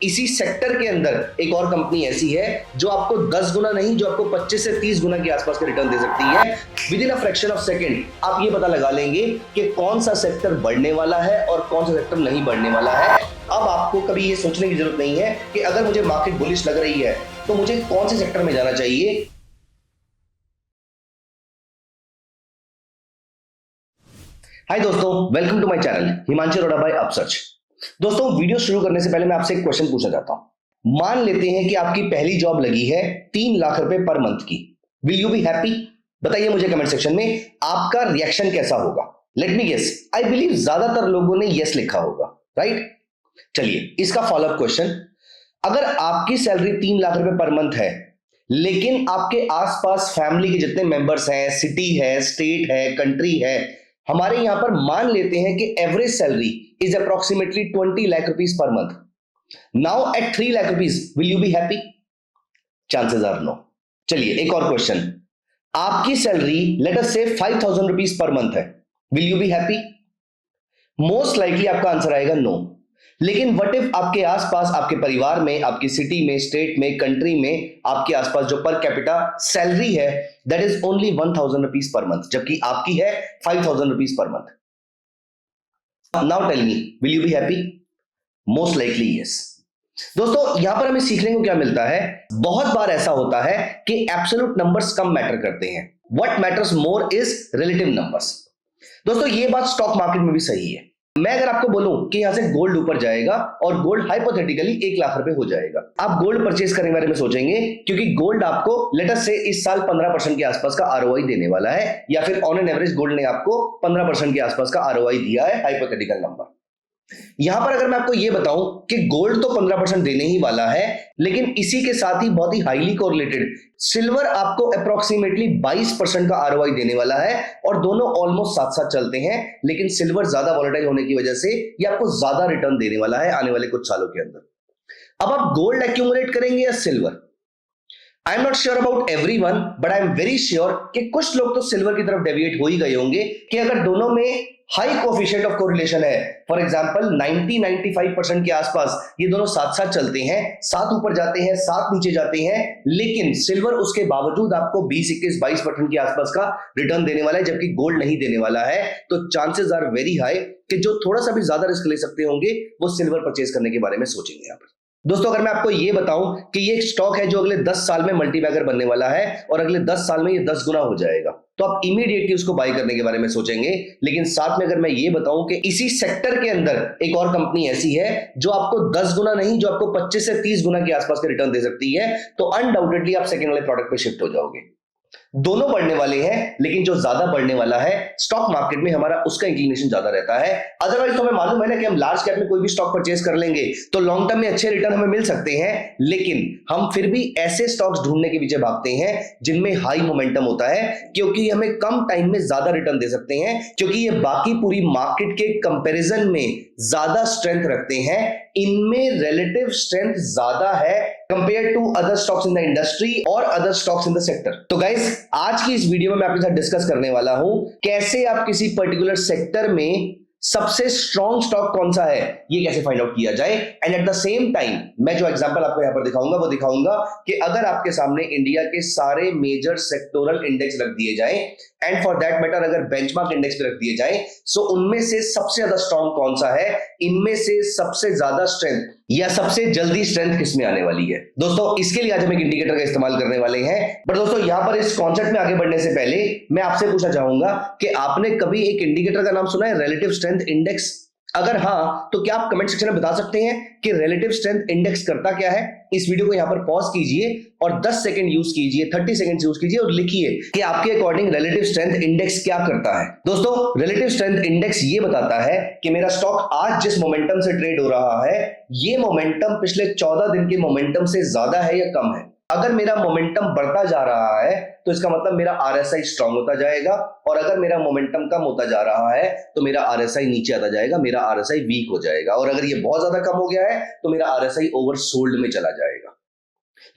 इसी सेक्टर के अंदर एक और कंपनी ऐसी है जो आपको 10 गुना नहीं, जो आपको 25 से 30 गुना के आसपास का रिटर्न दे सकती है with in a fraction of second. आप ये पता लगा लेंगे कि कौन सा सेक्टर बढ़ने वाला है और कौन सा सेक्टर नहीं बढ़ने वाला है। अब आपको कभी ये सोचने की जरूरत नहीं है कि अगर मुझे मार्केट बुलिश लग रही है तो मुझे कौन से सेक्टर में जाना चाहिए। हाय दोस्तों, welcome to my channel Himanshu Arora by Upsearch. दोस्तों, वीडियो शुरू करने से पहले मैं आपसे एक क्वेश्चन पूछना चाहता हूं। मान लेते हैं कि आपकी पहली जॉब लगी है 3 लाख रुपए पर मंथ की। Will you be happy? बताइए मुझे कमेंट सेक्शन में आपका रिएक्शन कैसा होगा। Let me guess, I believe ज्यादातर लोगों ने यस लिखा होगा, राइट? चलिए इसका फॉलोअप क्वेश्चन, अगर आपकी सैलरी 3 लाख रुपए पर मंथ है लेकिन आपके आसपास फैमिली के जितने मेंबर्स हैं, सिटी है, स्टेट है, कंट्री है, हमारे यहां पर मान लेते हैं कि average salary is approximately 20 lakh rupees per month. Now at 3 lakh rupees, will you be happy? Chances are no. चलिए एक और क्वेश्चन, आपकी सैलरी लेट अस से 5000 रुपीस पर मंथ है, will you be happy? Most likely आपका आंसर आएगा no. लेकिन what if आपके आसपास, आपके परिवार में, आपकी सिटी में, स्टेट में, कंट्री में, आपके आसपास जो पर कैपिटा सैलरी है that is only 1000 rupees per month, जबकि आपकी है 5000 rupees per month. Now tell me, will you be happy? Most likely yes. दोस्तों, यहां पर हमें सीखने को क्या मिलता है? बहुत बार ऐसा होता है कि एब्सोल्यूट नंबर्स कम मैटर करते हैं, what matters more is relative numbers. दोस्तों, ये बात स्टॉक मार्केट में भी सही है। मैं अगर आपको बोलूं कि यहां से गोल्ड ऊपर जाएगा और गोल्ड हाइपोथेटिकली 1 लाख रुपए हो जाएगा, आप गोल्ड परचेज करने के बारे में सोचेंगे क्योंकि गोल्ड आपको लेट अस से इस साल 15% के आसपास का आरओआई देने वाला है, या फिर ऑन एन एवरेज गोल्ड ने आपको 15% के आसपास का आरओआई दिया है, हाइपोथेटिकल नंबर। यहां पर अगर मैं आपको यह बताऊं कि गोल्ड तो 15% देने ही वाला है, लेकिन इसी के साथ ही बहुत ही हाईली कोरिलेटेड सिल्वर आपको अप्रोक्सीमेटली 22% का आरओआई देने वाला है, और दोनों ऑलमोस्ट साथ साथ चलते हैं, लेकिन सिल्वर ज्यादा वॉलेटाइल होने की वजह से ये आपको ज्यादा रिटर्न देने वाला है आने वाले कुछ सालों के अंदर। अब आप गोल्ड एक्यूमुलेट करेंगे या silver? I am not sure about everyone, but I am very sure कि कुछ लोग तो सिल्वर की तरफ डेविएट हो ही गए होंगे कि अगर दोनों में हाई कोफिशिएंट ऑफ कोरिलेशन है, फॉर एग्जांपल 90-95% के आसपास, ये दोनों साथ साथ चलते हैं, साथ ऊपर जाते हैं, साथ नीचे जाते हैं, लेकिन सिल्वर उसके बावजूद आपको 20-21-22% के आसपास का रिटर्न देने वाला है, जबकि गोल्ड नहीं देने वाला है। तो चांसेस आर वेरी हाई कि जो थोड़ा सा भी ज्यादा रिस्क ले सकते होंगे वो सिल्वर परचेज करने के बारे में सोचेंगे यहाँ पर। दोस्तों, अगर मैं आपको ये बताऊं कि ये एक स्टॉक है जो अगले 10 साल में मल्टीबैगर बनने वाला है और अगले 10 साल में ये 10 गुना हो जाएगा, तो आप इमीडिएटली उसको बाय करने के बारे में सोचेंगे। लेकिन साथ में अगर मैं ये बताऊं कि इसी सेक्टर के अंदर एक और कंपनी ऐसी है जो आपको 10 गुना नहीं, जो आपको 25 से 30 गुना के आसपास का रिटर्न दे सकती है, तो अनडाउटेडली आप सेकंड वाले प्रोडक्ट पे शिफ्ट हो जाओगे। दोनों बढ़ने वाले हैं, लेकिन जो ज्यादा बढ़ने वाला है स्टॉक मार्केट में हमारा उसका इंक्लिनेशन ज्यादा रहता है। अदरवाइज तो हमें मालूम है ना कि हम लार्ज कैप में कोई भी स्टॉक परचेज कर लेंगे तो लॉन्ग टर्म में अच्छे रिटर्न हमें मिल सकते हैं, लेकिन हम फिर भी ऐसे स्टॉक्स ढूंढने के पीछे भागते हैं जिनमें हाई मोमेंटम होता है, क्योंकि हमें कम टाइम में ज्यादा रिटर्न दे सकते हैं, क्योंकि ये बाकी पूरी मार्केट के कंपैरिजन में ज्यादा स्ट्रेंथ रखते हैं, इनमें रिलेटिव स्ट्रेंथ ज्यादा है compare to other stocks in the industry और other stocks in the sector. तो गाइस, आज की इस वीडियो में मैं आपके साथ डिस्कस करने वाला हूं कैसे आप किसी पर्टिकुलर सेक्टर में सबसे स्ट्रॉन्ग स्टॉक कौन सा है ये कैसे फाइंड आउट किया जाए। And at the same time मैं जो एग्जांपल आपको यहां पर दिखाऊंगा वो दिखाऊंगा कि अगर आपके सामने इंडिया के सारे मेजर सेक्टोरल इंडेक्स रख दिए जाएं, एंड फॉर दैट मैटर अगर बेंचमार्क इंडेक्स पे रख दिए जाएं, सो उनमें से सबसे ज्यादा स्ट्रॉन्ग कौन सा है, इनमें से सबसे ज्यादा स्ट्रेंथ या सबसे जल्दी स्ट्रेंथ किसमें आने वाली है। दोस्तों, इसके लिए आज हम एक इंडिकेटर का इस्तेमाल करने वाले हैं। बट दोस्तों, यहां पर इस कॉन्सेप्ट में आगे बढ़ने से पहले मैं आपसे पूछना चाहूंगा कि आपने कभी एक इंडिकेटर का नाम सुना है, रिलेटिव स्ट्रेंथ इंडेक्स? अगर हां, तो क्या आप कमेंट सेक्शन में बता सकते हैं कि रिलेटिव स्ट्रेंथ इंडेक्स करता क्या है? इस वीडियो को यहां पर पॉज कीजिए और 10 सेकंड यूज कीजिए, 30 सेकंड यूज कीजिए और लिखिए कि आपके अकॉर्डिंग रिलेटिव स्ट्रेंथ इंडेक्स क्या करता है। दोस्तों, रिलेटिव स्ट्रेंथ इंडेक्स ये बताता है कि मेरा स्टॉक आज जिस मोमेंटम से ट्रेड हो रहा है, ये मोमेंटम पिछले 14 दिन के मोमेंटम से ज्यादा है या कम है। अगर मेरा मोमेंटम बढ़ता जा रहा है तो इसका मतलब मेरा आरएसआई स्ट्रांग होता जाएगा, और अगर मेरा मोमेंटम कम होता जा रहा है तो मेरा आरएसआई नीचे आता जाएगा, मेरा आरएसआई वीक हो जाएगा, और अगर ये बहुत ज्यादा कम हो गया है तो मेरा आरएसआई ओवरसोल्ड में चला जाएगा।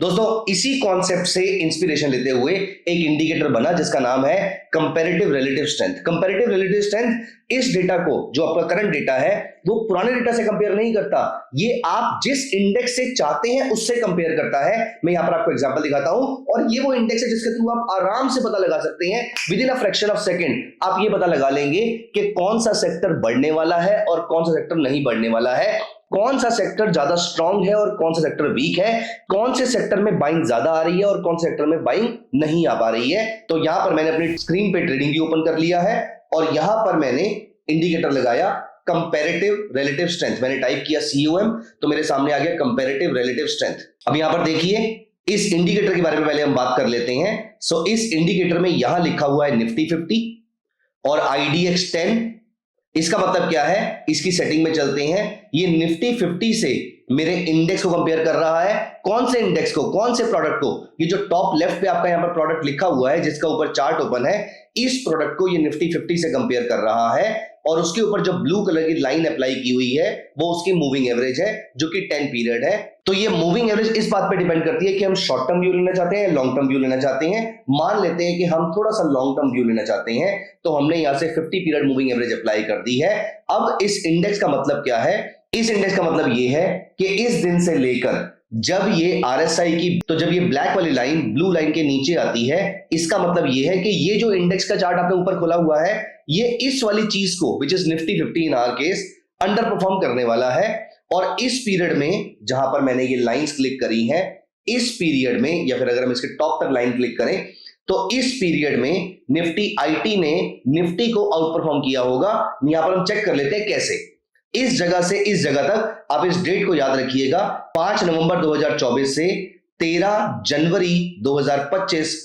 दोस्तों इसी कॉन्सेप्ट से इंस्पिरेशन लेते हुए एक इंडिकेटर बना जिसका नाम है comparative relative strength. Comparative relative strength इस डेटा को, जो आपका करंट डेटा है, वो पुराने डेटा से कंपेयर नहीं करता, ये आप जिस इंडेक्स से चाहते हैं उससे कंपेयर करता है। मैं यहां पर आपको एग्जांपल दिखाता हूं, और ये वो इंडेक्स है जिसके थ्रू आप आराम से पता लगा सकते हैं, with in a fraction of second आप ये पता लगा लेंगे कि कौन सा सेक्टर बढ़ने वाला है और कौन सा सेक्टर नहीं बढ़ने वाला है, कौन सा सेक्टर ज्यादा स्ट्रांग है और कौन सा सेक्टर वीक है, कौन से सेक्टर में बाइंग ज्यादा आ रही है और कौन से सेक्टर में बाइंग नहीं आ पा रही है। तो यहां पर मैंने अपनी स्क्रीन पे ट्रेडिंग व्यू ओपन कर लिया है और यहां पर मैंने इंडिकेटर लगाया कंपैरेटिव रिलेटिव स्ट्रेंथ। मैंने टाइप किया COM, तो मेरे सामने आ गया कंपैरेटिव रिलेटिव स्ट्रेंथ। अब यहां पर देखिए, इस इंडिकेटर के बारे में पहले हम बात कर लेते हैं। सो इस इंडिकेटर में यहां लिखा हुआ है निफ्टी 50 और IDX 10। इसका मतलब क्या है, इसकी सेटिंग में चलते हैं। ये निफ्टी 50 से मेरे इंडेक्स को कंपेयर कर रहा है। कौन से इंडेक्स को, कौन से प्रोडक्ट को? ये जो टॉप लेफ्ट पे आपका यहां पर प्रोडक्ट लिखा हुआ है जिसका ऊपर चार्ट ओपन है, इस प्रोडक्ट को ये निफ्टी 50 से कंपेयर कर रहा है। और उसके ऊपर जो ब्लू कलर की लाइन अप्लाई की हुई है वो उसकी मूविंग एवरेज है, जो कि 10 पीरियड है। तो ये मूविंग एवरेज इस बात पे डिपेंड करती है कि हम शॉर्ट टर्म व्यू लेना चाहते हैं, लॉन्ग टर्म व्यू लेना चाहते हैं। मान लेते हैं कि हम थोड़ा सा लॉन्ग टर्म व्यू लेना चाहते हैं, तो हमने यहां से 50 पीरियड मूविंग एवरेज अप्लाई कर दी है। अब इस इंडेक्स का मतलब क्या है? इस इंडेक्स का मतलब ये है कि इस दिन से लेकर जब ये RSI की, तो जब ये ब्लैक वाली लाइन ब्लू लाइन के नीचे आती है, इसका मतलब ये है कि ये जो इंडेक्स का चार्ट आपने ऊपर खोला हुआ है, ये इस वाली चीज को, which is Nifty 50 in our case, underperform करने वाला है। और इस पीरियड में जहां पर मैंने ये लाइंस क्लिक करी हैं, इस पीरियड में, या फिर अगर हम इसके टॉप तक लाइन क्लिक करें, तो इस पीरियड में निफ्टी IT ने निफ्टी को आउट परफॉर्म किया होगा। यहां पर हम चेक कर लेते हैं कैसे। इस जगह से इस जगह तक आप इस डेट को याद रखिएगा, 5 नवंबर 2024 से 13 जनवरी 2025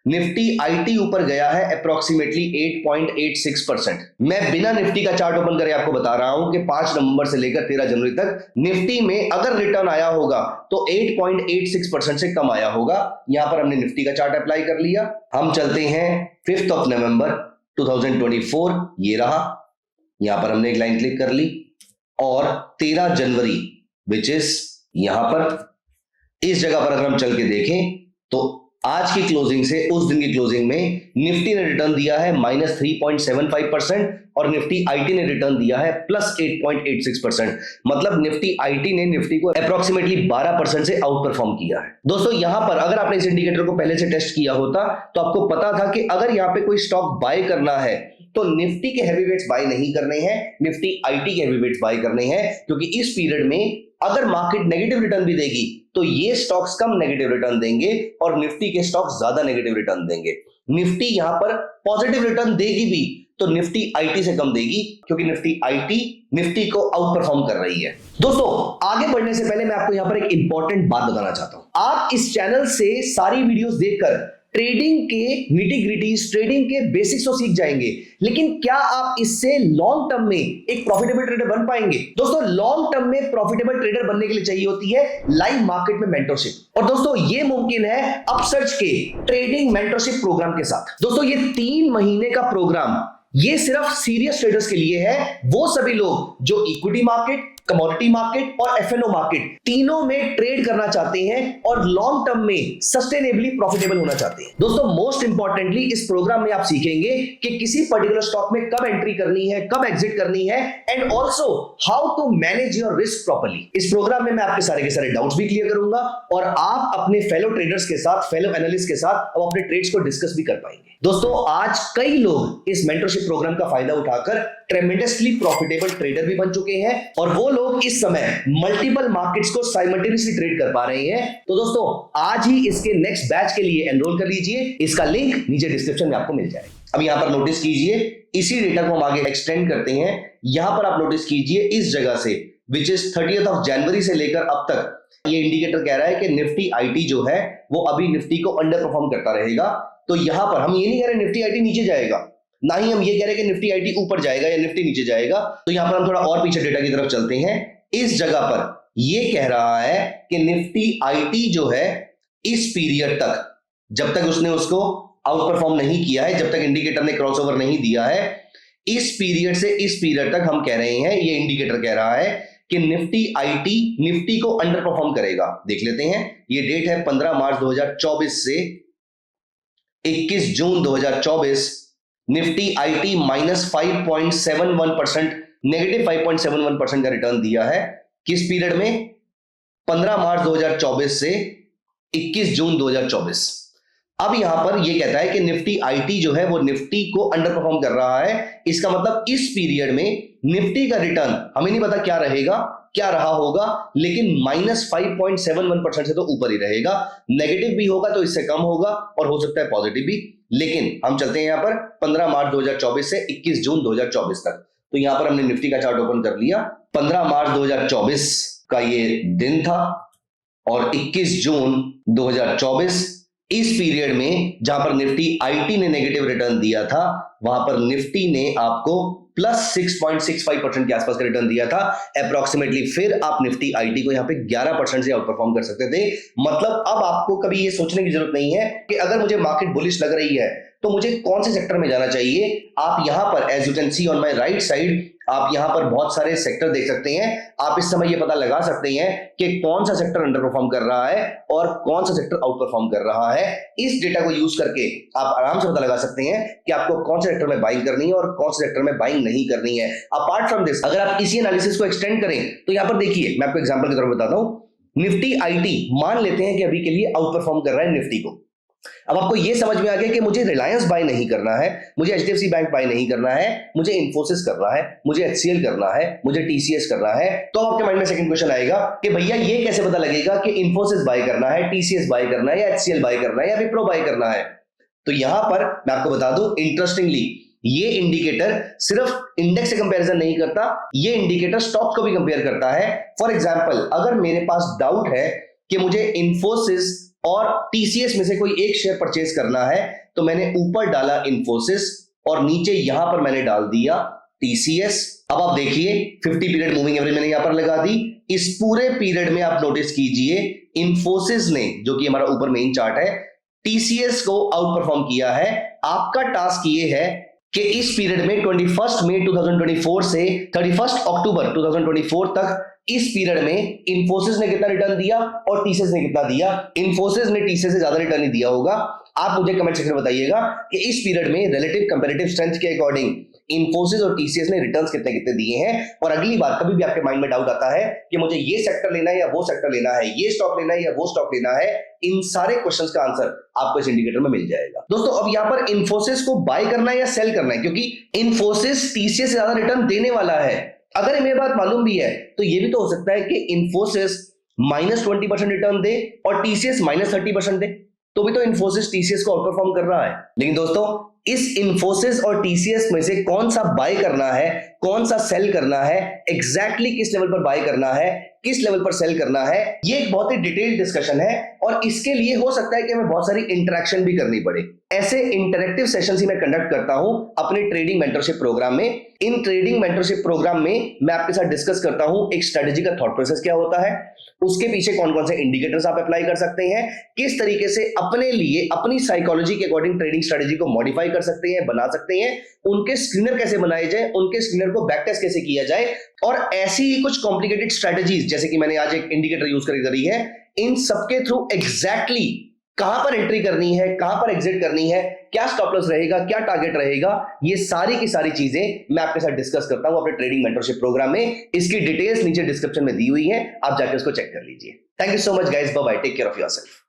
निफ्टी IT ऊपर गया है अप्रोक्सीमेटली 8.86%। मैं बिना निफ्टी का चार्ट ओपन करके आपको बता रहा हूं कि 5 नवंबर से लेकर 13 जनवरी तक निफ्टी में अगर रिटर्न आया होगा तो 8.86% से कम आया होगा। यहां पर हमने निफ्टी का चार्ट अप्लाई कर लिया। हम चलते हैं 5 नवंबर 2024, ये रहा, यहां पर हमने एक लाइन क्लिक कर ली। और 13 जनवरी विच इज यहां पर, इस जगह पर अगर हम चल के देखें तो आज की क्लोजिंग से उस दिन की क्लोजिंग में निफ्टी ने रिटर्न दिया है -3.75% और निफ्टी IT ने रिटर्न दिया है +8.86%। मतलब निफ्टी IT ने निफ्टी को अप्रोक्सीमेटली 12% से आउट परफॉर्म किया है। दोस्तों यहां पर अगर आपने इस इंडिकेटर को पहले से टेस्ट किया होता तो आपको पता था कि अगर यहां पे कोई स्टॉक बाय करना है तो निफ्टी के हैवीवेट्स बाय नहीं करने हैं, निफ्टी IT के हैवीवेट्स बाय करने हैं, क्योंकि इस पीरियड में अगर मार्केट नेगेटिव रिटर्न भी देगी तो ये स्टॉक्स कम नेगेटिव रिटर्न देंगे और निफ्टी के स्टॉक्स ज्यादा नेगेटिव रिटर्न देंगे। निफ्टी यहां पर पॉजिटिव रिटर्न देगी भी तो निफ्टी IT से कम देगी, क्योंकि निफ्टी IT निफ्टी को आउट परफॉर्म कर रही है। दोस्तों आगे बढ़ने से पहले मैं आपको यहां पर एक इंपॉर्टेंट बात बताना चाहता हूं। आप इस चैनल से सारी वीडियोस देखकर ट्रेडिंग के निटी ग्रिटीज, ट्रेडिंग के बेसिक्स तो सीख जाएंगे, लेकिन क्या आप इससे लॉन्ग टर्म में एक प्रॉफिटेबल ट्रेडर बन पाएंगे? दोस्तों लॉन्ग टर्म में प्रॉफिटेबल ट्रेडर बनने के लिए चाहिए होती है लाइव मार्केट में मेंटरशिप। और दोस्तों ये मुमकिन है अपसर्च के ट्रेडिंग मेंटरशिप प्रोग्राम के साथ। दोस्तों ये 3 महीने का प्रोग्राम ये सिर्फ सीरियस ट्रेडर्स के लिए है, वो सभी लोग जो इक्विटी मार्केट, कमोडिटी मार्केट और FNO मार्केट तीनों में ट्रेड करना चाहते हैं और लॉन्ग टर्म में सस्टेनेबली प्रॉफिटेबल होना चाहते हैं। दोस्तों मोस्ट इंपॉर्टेंटली इस प्रोग्राम में आप सीखेंगे कि किसी पर्टिकुलर स्टॉक में कब एंट्री करनी है, कब एग्जिट करनी है, and also how to manage your risk properly. इस प्रोग्राम में मैं आपके सारे के सारे डाउट्स भी क्लियर करूंगा और आप अपने फेलो ट्रेडर्स के साथ, फेलो एनालिस्ट के साथ अब अपने ट्रेड्स को डिस्कस भी कर पाएंगे। दोस्तों आज कई लोग इस मेंटरशिप प्रोग्राम का फायदा उठाकर ट्रेमेंडसली प्रॉफिटेबल ट्रेडर भी बन चुके हैं और वो लोग इस समय मल्टीपल मार्केट्स को साइमल्टेनियसली ट्रेड कर पा रहे हैं। तो दोस्तों आज ही इसके नेक्स्ट बैच के लिए एनरोल कर लीजिए, इसका लिंक नीचे डिस्क्रिप्शन में आपको मिल जाएगा। अब यहां पर नोटिस कीजिए, इसी डेटा को हम आगे एक्सटेंड करते हैं। यहां पर आप नोटिस कीजिए इस जगह से विच इज 30 जनवरी से लेकर अब तक ये इंडिकेटर कह रहा है कि निफ्टी IT जो है वो अभी निफ्टी को अंडर परफॉर्म करता रहेगा। तो यहां पर हम ये नहीं कह रहे निफ्टी IT नीचे जाएगा, ना ही हम ये कह रहे कि निफ्टी IT ऊपर जाएगा या निफ्टी नीचे जाएगा। तो यहां पर हम थोड़ा और पीछे डेटा की तरफ चलते हैं। इस जगह पर ये कह रहा है कि निफ्टी IT जो है इस पीरियड तक, जब तक उसने उसको आउट परफॉर्म नहीं किया है, जब तक इंडिकेटर ने क्रॉसओवर नहीं दिया है, इस पीरियड से इस पीरियड तक हम कह रहे हैं, ये इंडिकेटर कह रहा है कि निफ्टी आईटी निफ्टी को अंडर परफॉर्म करेगा। देख लेते हैं, ये डेट है 15 मार्च 2024 से 21 जून 2024। निफ्टी आईटी -5.71%, नेगेटिव 5.71% का रिटर्न दिया है। किस पीरियड में? 15 मार्च 2024 से 21 जून 2024। अब यहां पर यह कहता है कि निफ्टी आईटी जो है वो निफ्टी को अंडर परफॉर्म कर रहा है। इसका मतलब इस पीरियड में निफ्टी का रिटर्न हमें नहीं पता क्या रहेगा, क्या रहा होगा, लेकिन -5.71% से तो ऊपर ही रहेगा। नेगेटिव भी होगा तो इससे कम होगा और हो सकता है पॉजिटिव भी। लेकिन हम चलते हैं यहां पर 15 मार्च 2024 से 21 जून 2024 तक। तो यहां पर हमने निफ्टी का चार्ट ओपन कर लिया। 15 मार्च 2024 का ये दिन था और 21 जून 2024 इस पीरियड में जहां पर निफ्टी आईटी ने नेगेटिव रिटर्न दिया था, वहां पर निफ्टी ने आपको +6.65% के आसपास का रिटर्न दिया था अप्रोक्सीमेटली। फिर आप निफ्टी आईटी को यहां पे 11% से आउट परफॉर्म कर सकते थे। मतलब अब आपको कभी ये सोचने की जरूरत नहीं है कि अगर मुझे मार्केट बुलिश लग रही है तो मुझे कौन से सेक्टर में जाना चाहिए। आप यहां पर as you can see on my right side, आप यहां पर बहुत सारे सेक्टर देख सकते हैं। आप इस समय ये पता लगा सकते हैं कि कौन सा सेक्टर अंडर परफॉर्म कर रहा है और कौन सा सेक्टर आउट परफॉर्म कर रहा है। इस डेटा को यूज करके आप आराम से पता लगा सकते हैं कि आपको कौन से सेक्टर में बाइंग करनी है और कौन से सेक्टर में बाइंग नहीं करनी है। अपार्ट फ्रॉम दिस, अगर आप इसी एनालिसिस को एक्सटेंड करें तो यहां पर देखिए, मैं आपको एग्जांपल के तौर पर बताता हूं। निफ्टी आईटी मान लेते हैं कि अभी के लिए आउट परफॉर्म कर रहा है निफ्टी को। अब आपको यह समझ में आ गया कि मुझे रिलायंस बाय नहीं करना है, मुझे एचडीएफसी बैंक बाय नहीं करना है, मुझे इन्फोसिस करना है, मुझे एचसीएल करना है, मुझे टीसीएस करना है। तो आपके माइंड में सेकंड क्वेश्चन आएगा कि भैया ये कैसे पता लगेगा कि इन्फोसिस बाय करना है, टीसीएस बाय करना है, या एचसीएल बाय करना है, या विप्रो बाय करना है। तो यहां पर मैं आपको बता दूं, इंटरेस्टिंगली ये इंडिकेटर सिर्फ इंडेक्स से कंपैरिजन नहीं करता, ये इंडिकेटर स्टॉक को भी कंपेयर करता है। फॉर एग्जांपल, अगर मेरे पास डाउट है कि मुझे इन्फोसिस और टीसीएस में से कोई एक शेयर परचेज करना है, तो मैंने ऊपर डाला इन्फोसिस और नीचे यहां पर मैंने डाल दिया टीसीएस। अब आप देखिए 50 पीरियड मूविंग एवरेज मैंने यहां पर लगा दी। इस पूरे पीरियड में आप नोटिस कीजिए, इन्फोसिस ने, जो कि हमारा ऊपर मेन चार्ट है, टीसीएस को आउट परफॉर्म किया है। आपका टास्क ये है कि इस पीरियड में 21 मई 2024 से 31 अक्टूबर 2024 तक इस पीरियड में इन्फोसिस ने कितना रिटर्न दिया और टीसीएस ने कितना दिया। इन्फोसिस ने टीसीएस से ज्यादा रिटर्न ही दिया होगा। आप मुझे कमेंट सेक्शन में बताइएगा कि इस पीरियड में रिलेटिव कंपैरेटिव स्ट्रेंथ के अकॉर्डिंग इन्फोसिस और टीसीएस ने रिटर्न्स कितने कितने दिए हैं। और अगली बार कभी भी आपके माइंड में डाउट आता है कि मुझे ये सेक्टर लेना है या वो सेक्टर लेना है, ये स्टॉक लेना है या वो स्टॉक लेना है, इन सारे क्वेश्चंस का आंसर आपको इस इंडिकेटर में मिल जाएगा। दोस्तों, अब यहां पर इन्फोसिस को बाय करना है या सेल करना है, क्योंकि इन्फोसिस टीसीएस से ज्यादा रिटर्न देने वाला है। अगर हमें बात मालूम भी है तो यह भी तो हो सकता है कि इन्फोसिस -20% रिटर्न दे और टीसीएस -30% दे, तो भी तो इन्फोसिस टीसीएस को आउट परफॉर्म कर रहा है। लेकिन दोस्तों, इस इन्फोसिस और टीसीएस में से कौन सा बाय करना है, कौन सा सेल करना है, एग्जैक्टली किस लेवल पर बाय करना है, किस लेवल पर सेल करना है, ये एक बहुत ही डिटेल्ड डिस्कशन है। और इसके लिए हो सकता है कि हमें बहुत सारी इंटरेक्शन भी करनी पड़े। ऐसे इंटरेक्टिव सेशंस ही मैं कंडक्ट करता हूं अपने ट्रेडिंग मेंटरशिप प्रोग्राम में। इन ट्रेडिंग मेंटरशिप प्रोग्राम में मैं आपके साथ डिस्कस करता हूं एक स्ट्रेटेजी का थॉट प्रोसेस क्या होता है, उसके पीछे कौन कौन से इंडिकेटर्स आप अप्लाई कर सकते हैं, किस तरीके से अपने लिए अपनी साइकोलॉजी के अकॉर्डिंग ट्रेडिंग स्ट्रेटेजी को मॉडिफाई कर सकते हैं, बना सकते हैं, उनके स्क्रीनर कैसे बनाए जाए, उनके स्क्रीनर को बैक टेस्ट कैसे किया जाए, और ऐसी ही कुछ कॉम्प्लिकेटेड स्ट्रेटेजीज जैसे कि मैंने आज एक इंडिकेटर यूज करके करी है, इन सबके थ्रू एग्जैक्टली कहां पर एंट्री करनी है, कहां पर एग्जिट करनी है, क्या स्टॉप लॉस रहेगा, क्या टारगेट रहेगा, ये सारी की सारी चीजें मैं आपके साथ डिस्कस करता हूं अपने ट्रेडिंग मेंटरशिप प्रोग्राम में। इसकी डिटेल्स नीचे डिस्क्रिप्शन में दी हुई है, आप जाकर उसको चेक कर लीजिए। Thank you so much guys, bye bye, take care of yourself.